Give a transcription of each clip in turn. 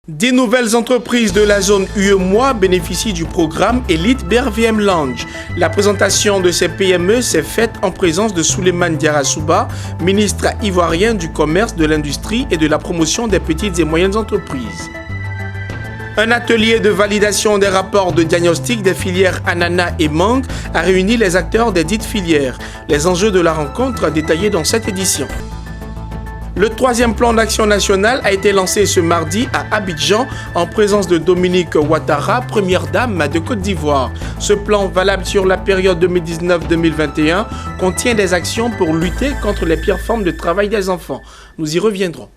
10 nouvelles entreprises de la zone UEMOA bénéficient du programme Elite BRVM Lounge. La présentation de ces PME s'est faite en présence de Souleymane Diarra Souba, ministre ivoirien du Commerce, de l'Industrie et de la Promotion des petites et moyennes entreprises. Un atelier de validation des rapports de diagnostic des filières ananas et mangue a réuni les acteurs des dites filières. Les enjeux de la rencontre détaillés dans cette édition. Le troisième plan d'action national a été lancé ce mardi à Abidjan en présence de Dominique Ouattara, première dame de Côte d'Ivoire. Ce plan, valable sur la période 2019-2021, contient des actions pour lutter contre les pires formes de travail des enfants. Nous y reviendrons.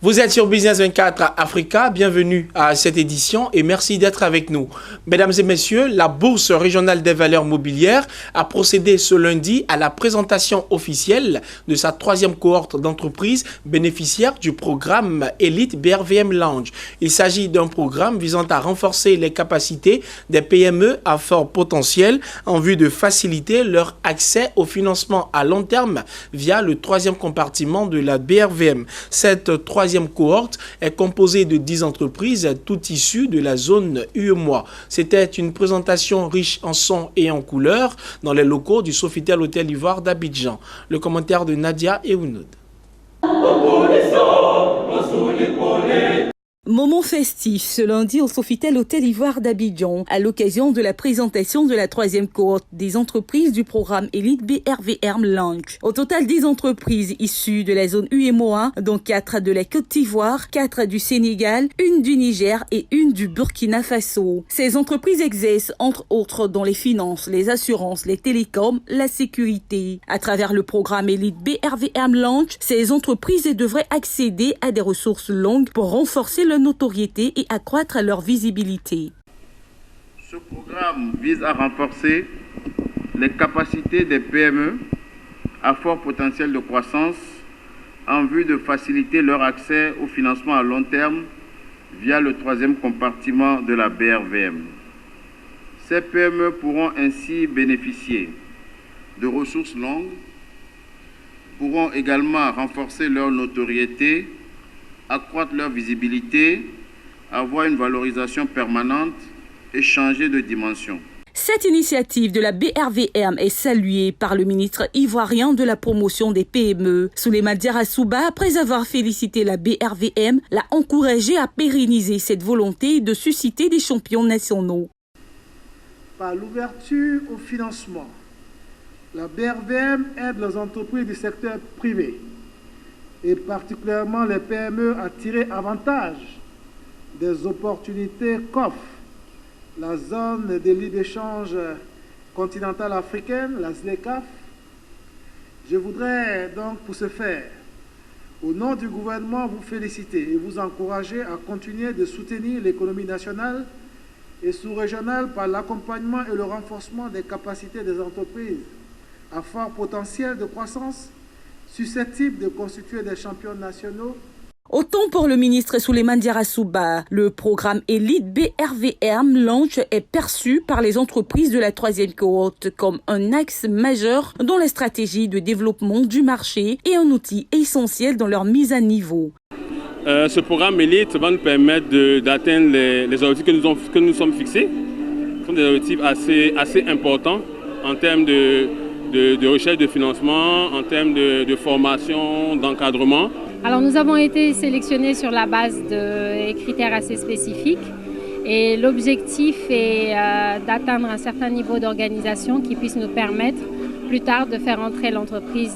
Vous êtes sur Business 24 Africa, bienvenue à cette édition et merci d'être avec nous. Mesdames et messieurs, la Bourse régionale des valeurs mobilières a procédé ce lundi à la présentation officielle de sa troisième cohorte d'entreprises bénéficiaires du programme Elite BRVM Lounge. Il s'agit d'un programme visant à renforcer les capacités des PME à fort potentiel en vue de faciliter leur accès au financement à long terme via le troisième compartiment de la BRVM. Cette troisième cohorte est composée de 10 entreprises, toutes issues de la zone UEMOA. C'était une présentation riche en sons et en couleurs dans les locaux du Sofitel Hôtel Ivoire d'Abidjan. Le commentaire de Nadia Eounoud. Moment festif ce lundi au Sofitel Hôtel Ivoire d'Abidjan à l'occasion de la présentation de la troisième cohorte des entreprises du programme Elite BRVM Lounge. Au total, 10 entreprises issues de la zone UEMOA, dont 4 de la Côte d'Ivoire, 4 du Sénégal, 1 du Niger et 1 du Burkina Faso. Ces entreprises exercent entre autres dans les finances, les assurances, les télécoms, la sécurité. À travers le programme Elite BRVM Lounge, ces entreprises devraient accéder à des ressources longues pour renforcer leur notoriété et accroître leur visibilité. Ce programme vise à renforcer les capacités des PME à fort potentiel de croissance en vue de faciliter leur accès au financement à long terme via le troisième compartiment de la BRVM. Ces PME pourront ainsi bénéficier de ressources longues, pourront également renforcer leur notoriété, accroître leur visibilité, avoir une valorisation permanente et changer de dimension. Cette initiative de la BRVM est saluée par le ministre ivoirien de la promotion des PME. Souleymane Diarra Souba, après avoir félicité la BRVM, l'a encouragé à pérenniser cette volonté de susciter des champions nationaux. Par l'ouverture au financement, la BRVM aide les entreprises du secteur privé et particulièrement les PME à tirer avantage des opportunités qu'offre la zone de libre-échange continentale africaine, la ZLECAf. Je voudrais donc pour ce faire, au nom du gouvernement, vous féliciter et vous encourager à continuer de soutenir l'économie nationale et sous-régionale par l'accompagnement et le renforcement des capacités des entreprises à fort potentiel de croissance susceptibles de constituer des champions nationaux. Autant pour le ministre Souleymane Diarra Souba, le programme Elite BRVM Lounge est perçu par les entreprises de la troisième cohorte comme un axe majeur dans la stratégie de développement du marché et un outil essentiel dans leur mise à niveau. Ce programme Elite va nous permettre d'atteindre les objectifs que nous sommes fixés. Ce sont des objectifs assez importants en termes de recherche de financement, en termes de formation, d'encadrement. Alors nous avons été sélectionnés sur la base de critères assez spécifiques et l'objectif est d'atteindre un certain niveau d'organisation qui puisse nous permettre plus tard de faire entrer l'entreprise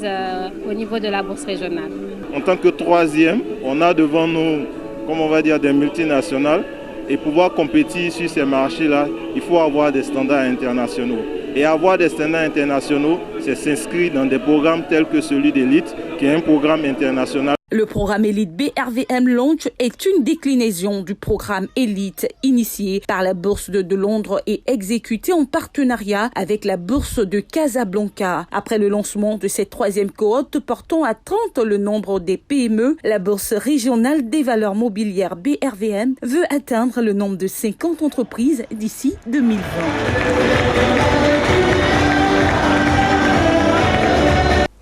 au niveau de la bourse régionale. En tant que troisième, on a devant nous, comme on va dire, des multinationales et pouvoir compétir sur ces marchés-là, il faut avoir des standards internationaux. Et avoir des standards internationaux, c'est s'inscrire dans des programmes tels que celui d'Elite, qui est un programme international. Le programme Elite BRVM Lounge est une déclinaison du programme Elite initié par la Bourse de Londres et exécuté en partenariat avec la Bourse de Casablanca. Après le lancement de cette troisième cohorte portant à 30 le nombre des PME, la Bourse régionale des valeurs mobilières BRVM veut atteindre le nombre de 50 entreprises d'ici 2020.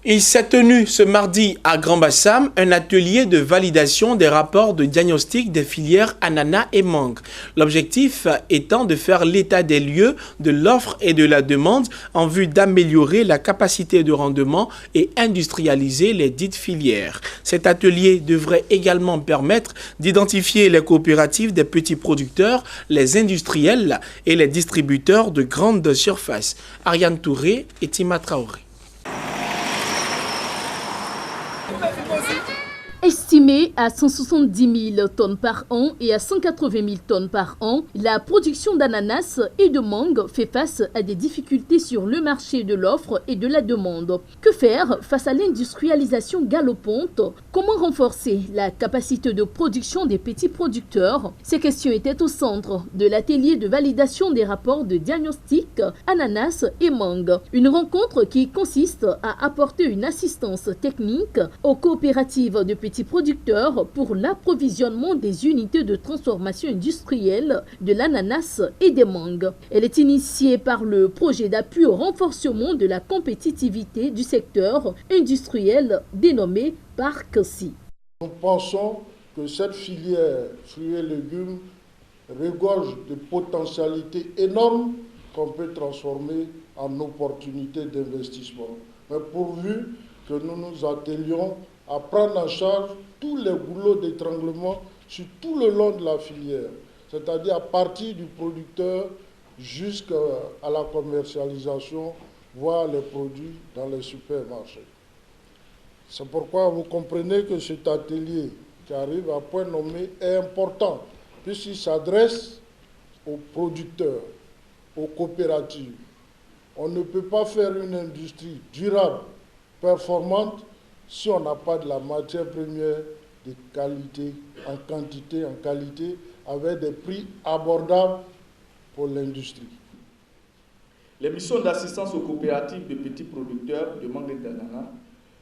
Il s'est tenu ce mardi à Grand-Bassam un atelier de validation des rapports de diagnostic des filières ananas et mangue. L'objectif étant de faire l'état des lieux de l'offre et de la demande en vue d'améliorer la capacité de rendement et industrialiser les dites filières. Cet atelier devrait également permettre d'identifier les coopératives des petits producteurs, les industriels et les distributeurs de grandes surfaces. Ariane Touré et Tima Traoré. Estimée à 170 000 tonnes par an et à 180 000 tonnes par an, la production d'ananas et de mangue fait face à des difficultés sur le marché de l'offre et de la demande. Que faire face à l'industrialisation galopante? Comment renforcer la capacité de production des petits producteurs? Ces questions étaient au centre de l'atelier de validation des rapports de diagnostic ananas et mangue. Une rencontre qui consiste à apporter une assistance technique aux coopératives de petits producteurs pour l'approvisionnement des unités de transformation industrielle de l'ananas et des mangues. Elle est initiée par le projet d'appui au renforcement de la compétitivité du secteur industriel dénommé PARC-CI. Nous pensons que cette filière fruits et légumes regorge de potentialités énormes qu'on peut transformer en opportunités d'investissement. Mais pourvu que nous nous attelions à prendre en charge tous les boulots d'étranglement sur tout le long de la filière, c'est-à-dire à partir du producteur jusqu'à la commercialisation, voire les produits dans les supermarchés. C'est pourquoi vous comprenez que cet atelier qui arrive à point nommé est important, puisqu'il s'adresse aux producteurs, aux coopératives. On ne peut pas faire une industrie durable, performante, si on n'a pas de la matière première de qualité, en quantité, en qualité, avec des prix abordables pour l'industrie. Les missions d'assistance aux coopératives de petits producteurs de mangue et d'ananas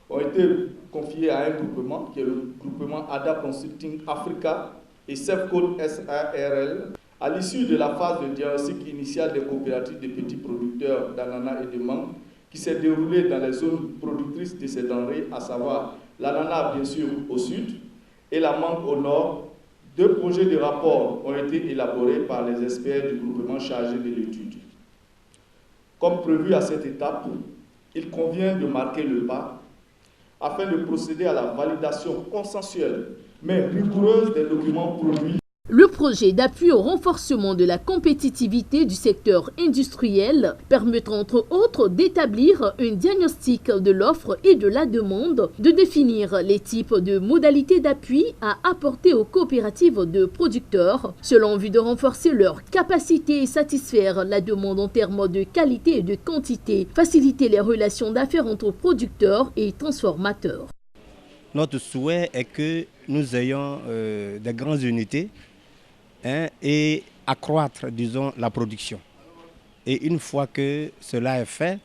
ont été confiées à un groupement qui est le groupement ADA Consulting Africa et Safecode SARL. À l'issue de la phase de diagnostic initial des coopératives de petits producteurs d'ananas et de mangue, qui s'est déroulé dans les zones productrices de ces denrées, à savoir l'ananas bien sûr au sud et la mangue au nord. 2 projets de rapport ont été élaborés par les experts du groupement chargé de l'étude. Comme prévu à cette étape, il convient de marquer le pas afin de procéder à la validation consensuelle mais rigoureuse des documents produits. Le projet d'appui au renforcement de la compétitivité du secteur industriel permettra entre autres d'établir un diagnostic de l'offre et de la demande, de définir les types de modalités d'appui à apporter aux coopératives de producteurs, selon vue de renforcer leur capacité et satisfaire la demande en termes de qualité et de quantité, faciliter les relations d'affaires entre producteurs et transformateurs. Notre souhait est que nous ayons des grandes unités et accroître, disons, la production. Et une fois que cela est fait,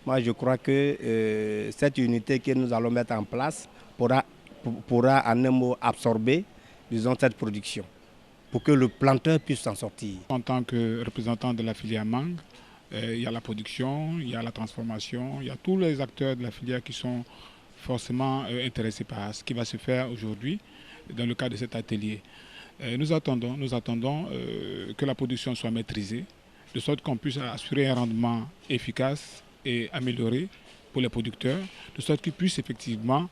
moi je crois que cette unité que nous allons mettre en place pourra en un mot absorber, disons, cette production, pour que le planteur puisse s'en sortir. En tant que représentant de la filière mangue, il y a la production, il y a la transformation, il y a tous les acteurs de la filière qui sont forcément intéressés par ce qui va se faire aujourd'hui dans le cadre de cet atelier. Nous attendons que la production soit maîtrisée, de sorte qu'on puisse assurer un rendement efficace et amélioré pour les producteurs, de sorte qu'ils puissent effectivement,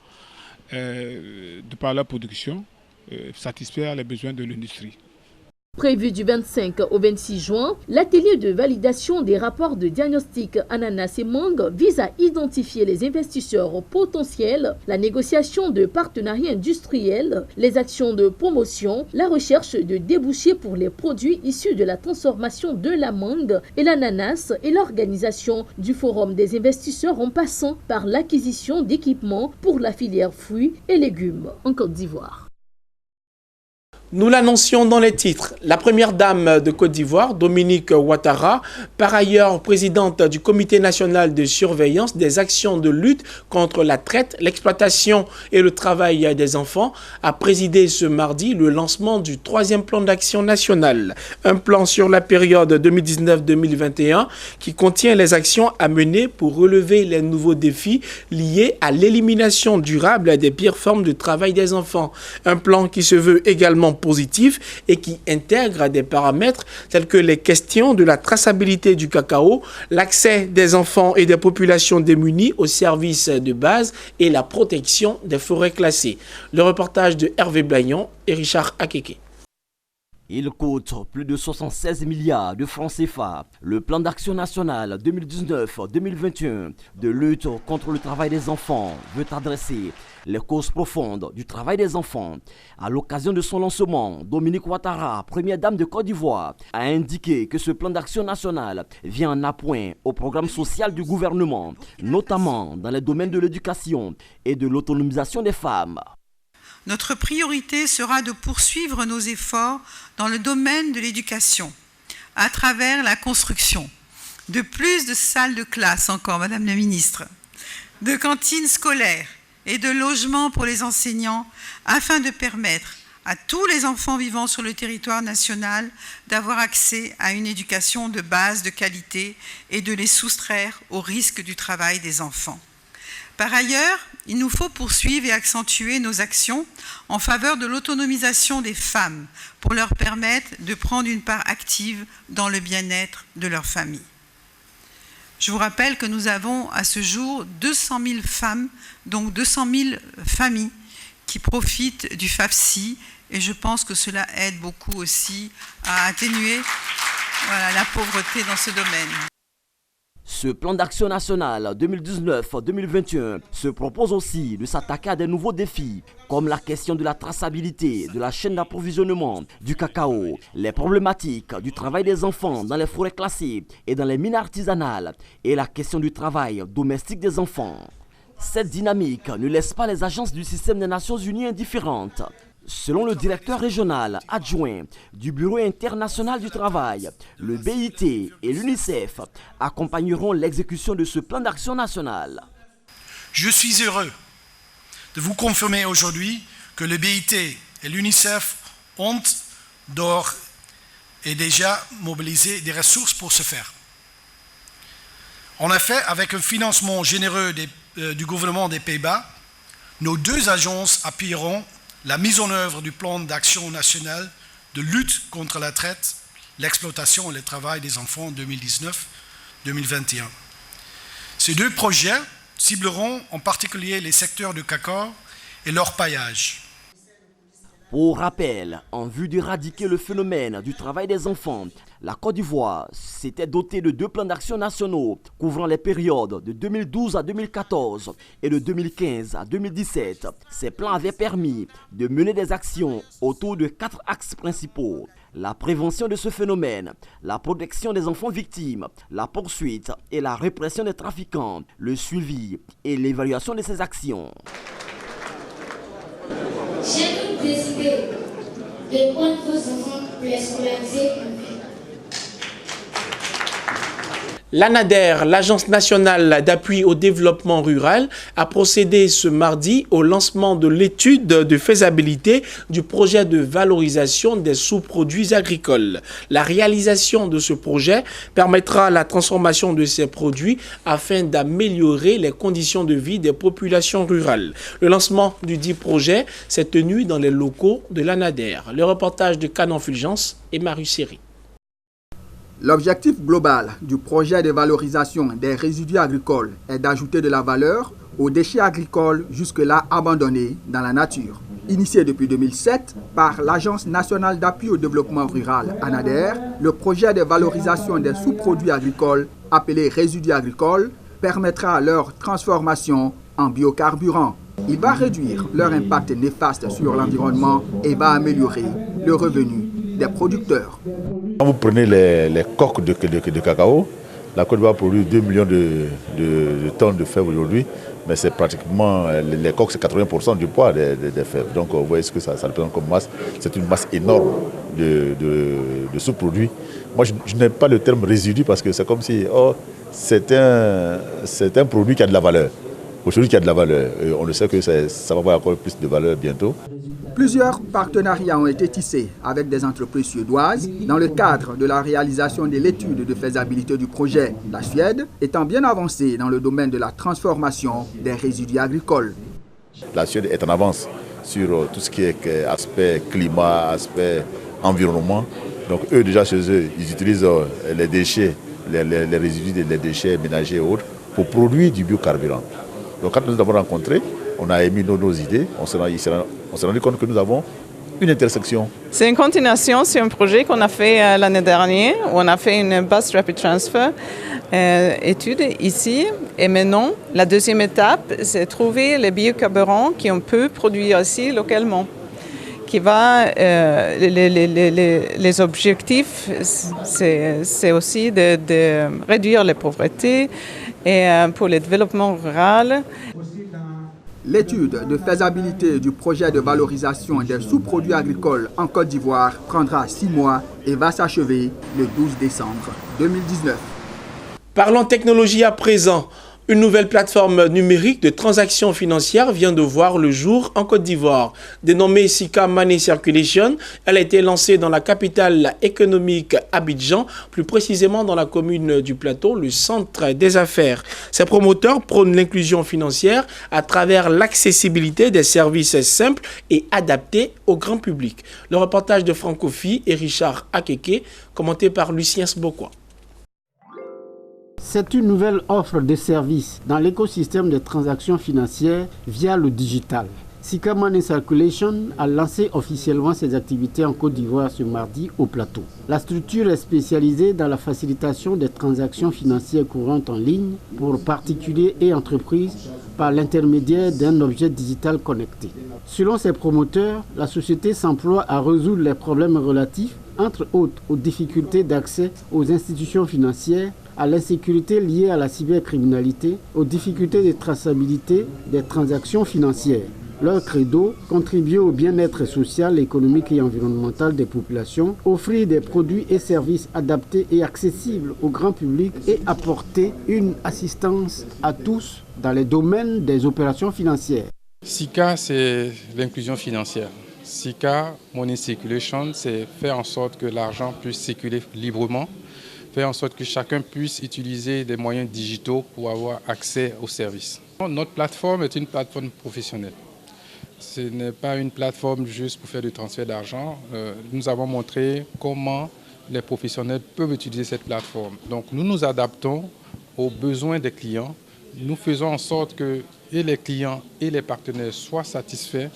de par leur production, satisfaire les besoins de l'industrie. Prévu du 25 au 26 juin, l'atelier de validation des rapports de diagnostic ananas et mangue vise à identifier les investisseurs potentiels, la négociation de partenariats industriels, les actions de promotion, la recherche de débouchés pour les produits issus de la transformation de la mangue et l'ananas et l'organisation du forum des investisseurs en passant par l'acquisition d'équipements pour la filière fruits et légumes en Côte d'Ivoire. Nous l'annoncions dans les titres. La première dame de Côte d'Ivoire, Dominique Ouattara, par ailleurs présidente du Comité national de surveillance des actions de lutte contre la traite, l'exploitation et le travail des enfants, a présidé ce mardi le lancement du 3e plan d'action national. Un plan sur la période 2019-2021 qui contient les actions à mener pour relever les nouveaux défis liés à l'élimination durable des pires formes de travail des enfants. Un plan qui se veut également positif et qui intègre des paramètres tels que les questions de la traçabilité du cacao, l'accès des enfants et des populations démunies aux services de base et la protection des forêts classées. Le reportage de Hervé Blagnon et Richard Akeke. Il coûte plus de 76 milliards de francs CFA. Le plan d'action national 2019-2021 de lutte contre le travail des enfants veut adresser les causes profondes du travail des enfants. À l'occasion de son lancement, Dominique Ouattara, première dame de Côte d'Ivoire, a indiqué que ce plan d'action national vient en appoint au programme social du gouvernement, notamment dans les domaines de l'éducation et de l'autonomisation des femmes. Notre priorité sera de poursuivre nos efforts dans le domaine de l'éducation, à travers la construction de plus de salles de classe encore, Madame la Ministre, de cantines scolaires et de logements pour les enseignants, afin de permettre à tous les enfants vivant sur le territoire national d'avoir accès à une éducation de base de qualité et de les soustraire au risque du travail des enfants. Par ailleurs, il nous faut poursuivre et accentuer nos actions en faveur de l'autonomisation des femmes pour leur permettre de prendre une part active dans le bien-être de leur famille. Je vous rappelle que nous avons à ce jour 200 000 femmes, donc 200 000 familles qui profitent du FAFSI et je pense que cela aide beaucoup aussi à atténuer la pauvreté dans ce domaine. Ce plan d'action national 2019-2021 se propose aussi de s'attaquer à des nouveaux défis, comme la question de la traçabilité de la chaîne d'approvisionnement du cacao, les problématiques du travail des enfants dans les forêts classées et dans les mines artisanales, et la question du travail domestique des enfants. Cette dynamique ne laisse pas les agences du système des Nations Unies indifférentes. Selon le directeur régional adjoint du Bureau international du travail, le BIT et l'UNICEF accompagneront l'exécution de ce plan d'action national. Je suis heureux de vous confirmer aujourd'hui que le BIT et l'UNICEF ont d'ores et déjà mobilisé des ressources pour ce faire. En effet, avec un financement généreux du gouvernement des Pays-Bas, nos deux agences appuieront la mise en œuvre du plan d'action national de lutte contre la traite, l'exploitation et le travail des enfants 2019-2021. Ces deux projets cibleront en particulier les secteurs du cacao et leur paillage. Pour rappel, en vue d'éradiquer le phénomène du travail des enfants, la Côte d'Ivoire s'était dotée de 2 plans d'action nationaux couvrant les périodes de 2012 à 2014 et de 2015 à 2017. Ces plans avaient permis de mener des actions autour de 4 axes principaux. La prévention de ce phénomène, la protection des enfants victimes, la poursuite et la répression des trafiquants, le suivi et l'évaluation de ces actions. J'ai donc décidé de prendre vos enfants pour les scolariser en ville. L'ANADER, l'Agence nationale d'appui au développement rural, a procédé ce mardi au lancement de l'étude de faisabilité du projet de valorisation des sous-produits agricoles. La réalisation de ce projet permettra la transformation de ces produits afin d'améliorer les conditions de vie des populations rurales. Le lancement du dit projet s'est tenu dans les locaux de l'ANADER. Le reportage de Canon Fulgence et Marius Seri. L'objectif global du projet de valorisation des résidus agricoles est d'ajouter de la valeur aux déchets agricoles jusque-là abandonnés dans la nature. Initié depuis 2007 par l'Agence nationale d'appui au développement rural ANADER, le projet de valorisation des sous-produits agricoles, appelés résidus agricoles, permettra leur transformation en biocarburant. Il va réduire leur impact néfaste sur l'environnement et va améliorer le revenu des producteurs. Quand vous prenez les coques de cacao, la Côte d'Ivoire produit 2 millions de tonnes de fèves aujourd'hui, mais c'est pratiquement, les coques, c'est 80% du poids des fèves. Donc vous voyez ce que ça représente comme masse. C'est une masse énorme de sous-produits. Moi, je n'aime pas le terme résidu parce que c'est comme si c'est un produit qui a de la valeur. Aujourd'hui, qui a de la valeur. Et on le sait que ça va avoir encore plus de valeur bientôt. Plusieurs partenariats ont été tissés avec des entreprises suédoises dans le cadre de la réalisation de l'étude de faisabilité du projet. La Suède étant bien avancée dans le domaine de la transformation des résidus agricoles. La Suède est en avance sur tout ce qui est aspect climat, aspect environnement. Donc eux, déjà chez eux, ils utilisent les déchets, les résidus des déchets ménagers et autres pour produire du biocarburant. Donc quand nous nous avons rencontrés, on a émis nos idées, on s'est rendu compte que nous avons une intersection. C'est une continuation sur un projet qu'on a fait l'année dernière, où on a fait une Bus Rapid Transfer étude ici. Et maintenant, la deuxième étape, c'est trouver les biocarburants qu'on peut produire ici localement. Les objectifs, c'est aussi de réduire la pauvreté et pour le développement rural. L'étude de faisabilité du projet de valorisation des sous-produits agricoles en Côte d'Ivoire prendra 6 mois et va s'achever le 12 décembre 2019. Parlons technologie à présent. Une nouvelle plateforme numérique de transactions financières vient de voir le jour en Côte d'Ivoire. Dénommée Sika Money Circulation, elle a été lancée dans la capitale économique Abidjan, plus précisément dans la commune du Plateau, le centre des affaires. Ses promoteurs prônent l'inclusion financière à travers l'accessibilité des services simples et adaptés au grand public. Le reportage de Francofi et Richard Akeke, commenté par Lucien Sbokwa. C'est une nouvelle offre de services dans l'écosystème des transactions financières via le digital. Sika Money Circulation a lancé officiellement ses activités en Côte d'Ivoire ce mardi au Plateau. La structure est spécialisée dans la facilitation des transactions financières courantes en ligne pour particuliers et entreprises par l'intermédiaire d'un objet digital connecté. Selon ses promoteurs, la société s'emploie à résoudre les problèmes relatifs, entre autres, aux difficultés d'accès aux institutions financières, à l'insécurité liée à la cybercriminalité, aux difficultés de traçabilité des transactions financières. Leur credo, contribuer au bien-être social, économique et environnemental des populations, offrir des produits et services adaptés et accessibles au grand public et apporter une assistance à tous dans les domaines des opérations financières. Sika, c'est l'inclusion financière. Sika Money Circulation, c'est faire en sorte que l'argent puisse circuler librement, faire en sorte que chacun puisse utiliser des moyens digitaux pour avoir accès aux services. Notre plateforme est une plateforme professionnelle. Ce n'est pas une plateforme juste pour faire du transfert d'argent. Nous avons montré comment les professionnels peuvent utiliser cette plateforme. Donc nous nous adaptons aux besoins des clients. Nous faisons en sorte que et les clients et les partenaires soient satisfaits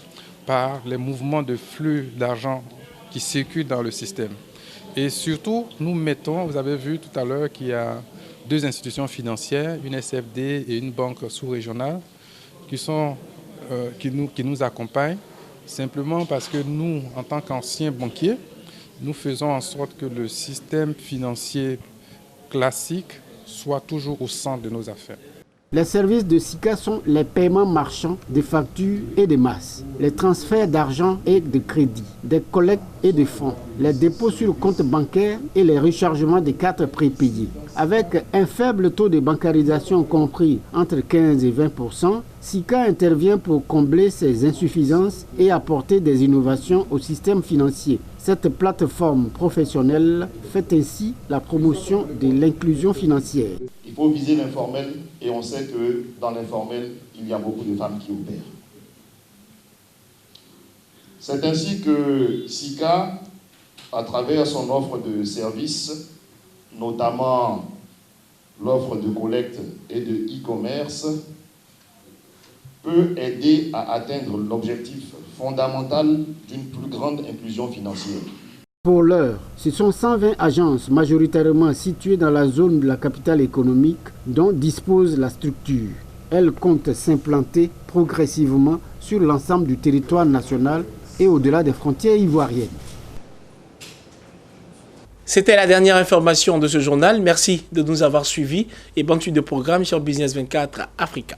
par les mouvements de flux d'argent qui circulent dans le système. Et surtout, nous mettons, vous avez vu tout à l'heure qu'il y a 2 institutions financières, une SFD et une banque sous-régionale, qui nous accompagnent, simplement parce que nous, en tant qu'anciens banquiers, nous faisons en sorte que le système financier classique soit toujours au centre de nos affaires. Les services de Sika sont les paiements marchands, des factures et des masses, les transferts d'argent et de crédit, des collectes et de fonds, les dépôts sur le compte bancaire et les rechargements des cartes prépayées. Avec un faible taux de bancarisation compris entre 15 et 20%, Sika intervient pour combler ces insuffisances et apporter des innovations au système financier. Cette plateforme professionnelle fait ainsi la promotion de l'inclusion financière. Il faut viser l'informel et on sait que dans l'informel, il y a beaucoup de femmes qui opèrent. C'est ainsi que Sika, à travers son offre de services, notamment l'offre de collecte et de e-commerce, peut aider à atteindre l'objectif fondamental d'une plus grande inclusion financière. Pour l'heure, ce sont 120 agences majoritairement situées dans la zone de la capitale économique dont dispose la structure. Elle compte s'implanter progressivement sur l'ensemble du territoire national et au-delà des frontières ivoiriennes. C'était la dernière information de ce journal. Merci de nous avoir suivis et bonne suite de programme sur Business 24 Africa.